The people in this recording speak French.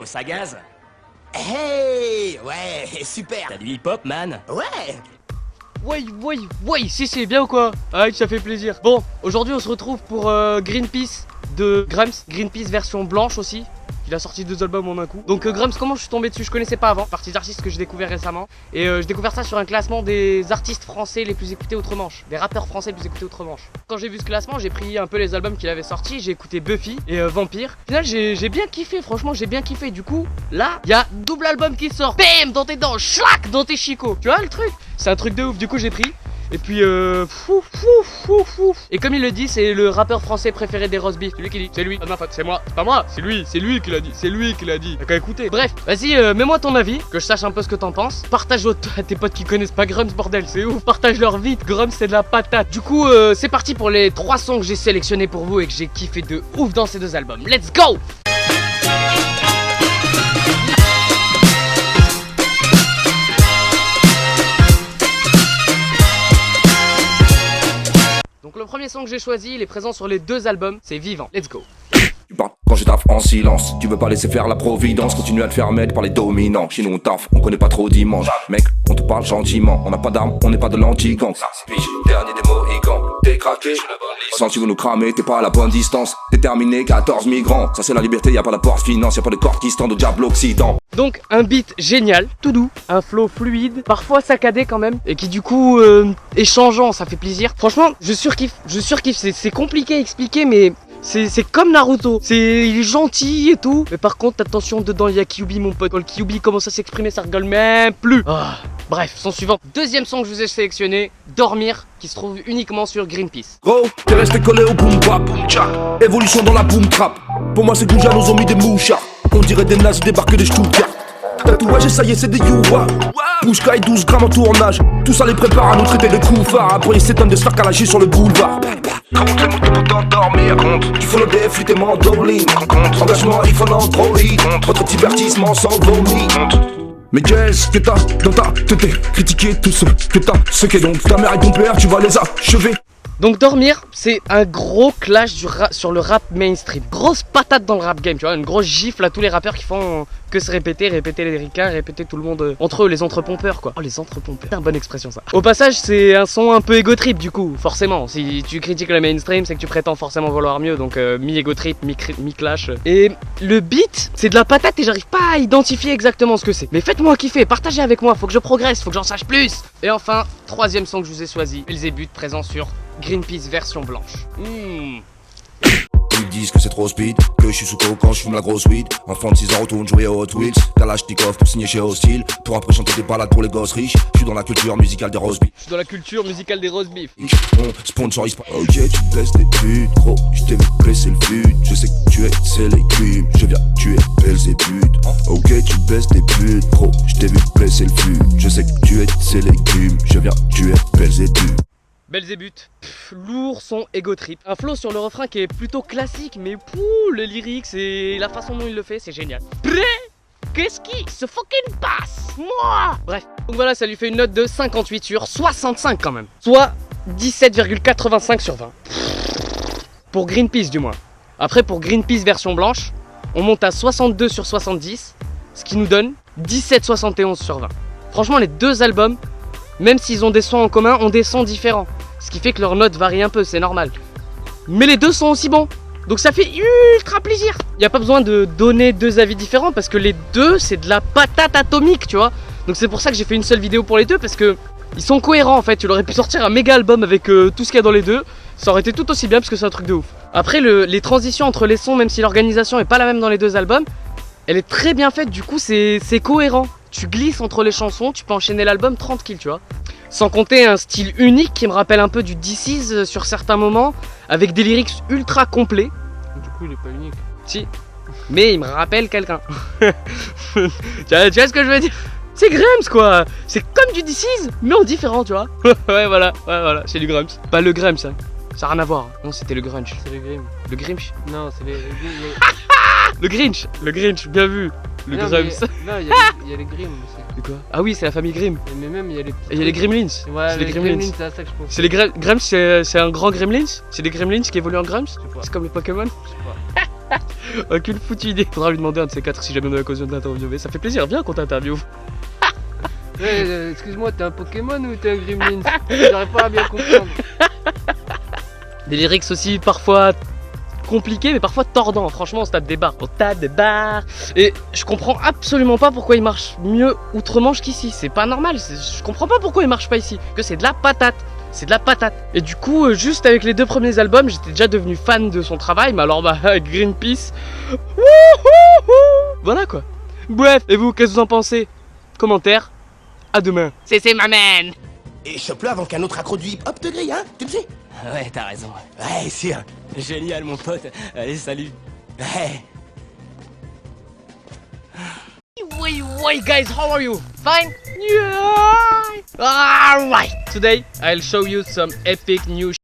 ça gaz. Hey, ouais, super. T'as du hip-hop, man. Ouais. Ouais, si, bien ou quoi? Ah, ça fait plaisir. Bon, aujourd'hui on se retrouve pour Greenpeace de Grams, Greenpeace version blanche aussi. Il a sorti 2 albums en un coup. Donc Grams, comment je suis tombé dessus? Je connaissais pas avant. Partie d'artistes que j'ai découvert récemment. Et j'ai découvert ça sur un classement des artistes français les plus écoutés outre-Manche. Des rappeurs français les plus écoutés outre-Manche. Quand j'ai vu ce classement, j'ai pris un peu les albums qu'il avait sortis. J'ai écouté Buffy et Vampire. Au final, j'ai bien kiffé. Franchement, j'ai bien kiffé. Du coup, là, il y a double album qui sort. Bam! Dans tes dents, schlac! Dans tes chicots. Tu vois le truc? C'est un truc de ouf. Du coup, j'ai pris. Et puis Et comme il le dit, c'est le rappeur français préféré des roast beef. C'est lui qui dit. C'est lui. Pas de ma faute, c'est moi. C'est pas moi. C'est lui qui l'a dit. C'est lui qui l'a dit. T'as qu'à écouter. Bref, vas-y, mets-moi ton avis, que je sache un peu ce que t'en penses. Partage à tes potes qui connaissent pas Grums, bordel. C'est ouf. Partage-leur vite. Grums, c'est de la patate. Du coup, c'est parti pour les 3 sons que j'ai sélectionnés pour vous et que j'ai kiffé de ouf dans ces 2 albums. Let's go! Donc le premier son que j'ai choisi, il est présent sur les 2 albums, c'est Vivant. Let's go. Tu parles quand je taffe en silence. Tu veux pas laisser faire la providence. Continue à te faire mettre par les dominants. Chez nous on taffe, on connaît pas trop dimanche. Mec, on te parle gentiment. On n'a pas d'armes, on n'est pas de l'anti-gang. Dernier des mohicans. T'es craqué. Sans tu veux nous cramer, t'es pas à la bonne distance. T'es terminé, 14 migrants. Ça c'est la liberté, y'a pas d'apport finance. Y'a pas de corps qui se tendent au diable occident. Donc un beat génial, tout doux, un flow fluide, parfois saccadé quand même, et qui du coup est changeant, ça fait plaisir. Franchement, je surkiffe, c'est compliqué à expliquer, mais c'est comme Naruto. Il est gentil et tout, mais par contre attention, dedans il y a Kyuubi mon pote. Quand le Kyuubi commence à s'exprimer, ça rigole même plus. Bref, son suivant. Deuxième son que je vous ai sélectionné, Dormir, qui se trouve uniquement sur Greenpeace. Gros, t'es resté collé au boom bap, boom tchak. Évolution dans la boom trap. Pour moi c'est que nous ont mis des mouchards. On dirait des nazis débarqués des Stuttgart. Tatouage et ça y est, c'est des youwa. Pouchka et 12 grammes en tournage. Tout ça les prépare à nous traiter de coufards. Après ils s'étonnent de se faire calager sur le boulevard. Comment t'es monté pour t'endormir? Tu follow des flux, t'es mandoline. Engagement, il faut l'androïde. Votre divertissement sans vomi. Mais qu'est-ce que t'as dans ta tête? Critiquer tout ce que t'as. Ce qu'est donc ta mère et ton père, tu vas les achever. Donc Dormir, c'est un gros clash sur le rap mainstream. Grosse patate dans le rap game, tu vois, une grosse gifle à tous les rappeurs qui font que se répéter les ricains, répéter tout le monde entre eux, les entrepompeurs quoi. Oh les entrepompeurs, c'est une bonne expression ça. Au passage, c'est un son un peu égotrip du coup, forcément. Si tu critiques le mainstream, c'est que tu prétends forcément vouloir mieux, donc mi-égotrip, mi-clash. Et le beat, c'est de la patate et j'arrive pas à identifier exactement ce que c'est. Mais faites-moi kiffer, partagez avec moi, faut que je progresse, faut que j'en sache plus. Et enfin, 3e son que je vous ai choisi, Belzébuth, présent sur Greenpeace version blanche. Ils disent que c'est trop speed, que je suis sous coke quand je fume la grosse weed. Enfant de 6 ans retourne jouer au Hot Wheels. Kalachnikov pour signer chez Hostile. Pour après chanter des balades pour les gosses riches. Je suis dans la culture musicale des roast beef. Je suis dans la culture musicale des roast beef. On sponsorise pas. Ok, tu baisses des putes, gros. Je t'ai vu baisser le fut. Je sais que tu es, c'est l'écume. Je viens tuer Belzébuth. Ok, tu baisses des putes, gros. Je t'ai vu baisser le fut. Je sais que tu es, c'est l'écume. Je viens tuer Belzébuth. Belzébuth, lourd son ego trip. Un flow sur le refrain qui est plutôt classique, mais le lyrics et la façon dont il le fait, c'est génial. Qu'est-ce qui se fucking passe? Moi. Bref, donc voilà, ça lui fait une note de 58 sur 65 quand même. Soit 17,85 sur 20. Pour Greenpeace du moins. Après, pour Greenpeace version blanche, on monte à 62 sur 70, ce qui nous donne 17,71 sur 20. Franchement, les 2 albums, même s'ils ont des sons en commun, ont des sons différents. Ce qui fait que leurs notes varient un peu, c'est normal. Mais les 2 sont aussi bons. Donc ça fait ultra plaisir. Il n'y a pas besoin de donner 2 avis différents parce que les 2, c'est de la patate atomique, tu vois. Donc c'est pour ça que j'ai fait une seule vidéo pour les 2 parce que ils sont cohérents en fait. Tu aurais pu sortir un méga album avec tout ce qu'il y a dans les 2. Ça aurait été tout aussi bien parce que c'est un truc de ouf. Après, les transitions entre les sons, même si l'organisation est pas la même dans les 2 albums, elle est très bien faite. Du coup, c'est cohérent. Tu glisses entre les chansons, tu peux enchaîner l'album tranquille, tu vois. Sans compter un style unique qui me rappelle un peu du DC's sur certains moments, avec des lyrics ultra complets. Du coup, il est pas unique. Si, mais il me rappelle quelqu'un. tu vois ce que je veux dire? C'est Grams quoi. C'est comme du DC's, mais en différent, tu vois. ouais, voilà, c'est du Grams. Pas le Grams, ça n'a rien à voir. Non, c'était le grunge. C'est le Grim. Le Grinch. Non, c'est Le Grinch, bien vu. Le non, Grams. Non, il y a les Grimm aussi. C'est quoi? Ah oui, c'est la famille Grimm. Mais même, il y a les petits. Et il y a les Gremlins. Ouais, c'est les Gremlins, c'est à ça que je pense. C'est les Gremlins, c'est un grand Gremlins. C'est des Gremlins qui évoluent en Gremlins. C'est comme les Pokémon. Je sais pas. Aucune foutue idée. Faudra lui demander un de ces quatre si jamais on a l'occasion de l'interviewer. Ça fait plaisir, viens qu'on t'interviewe. Excuse-moi, t'es un Pokémon ou t'es un Gremlins? J'arrive pas à bien comprendre. Des lyrics aussi parfois compliqués mais parfois tordants. Franchement on se tape des barres. On tape des barres. Et je comprends absolument pas pourquoi il marche mieux outre-Manche qu'ici. C'est pas normal. Je comprends pas pourquoi il marche pas ici. Que c'est de la patate. C'est de la patate. Et du coup, juste avec les 2 premiers albums, j'étais déjà devenu fan de son travail. Mais alors, bah, Greenpeace. Wouhouhou. Voilà quoi. Bref, et vous, qu'est-ce que vous en pensez? Commentaire. À demain. C'est ma man. Et chope-le avant qu'un autre accro du hip-hop te grille, hein? Tu le sais? Ouais, t'as raison. Ouais, sûr. Génial, mon pote. Allez, salut. Ouais. Wait, guys, how are you? Fine? Yeah. Alright. Today, I'll show you some epic new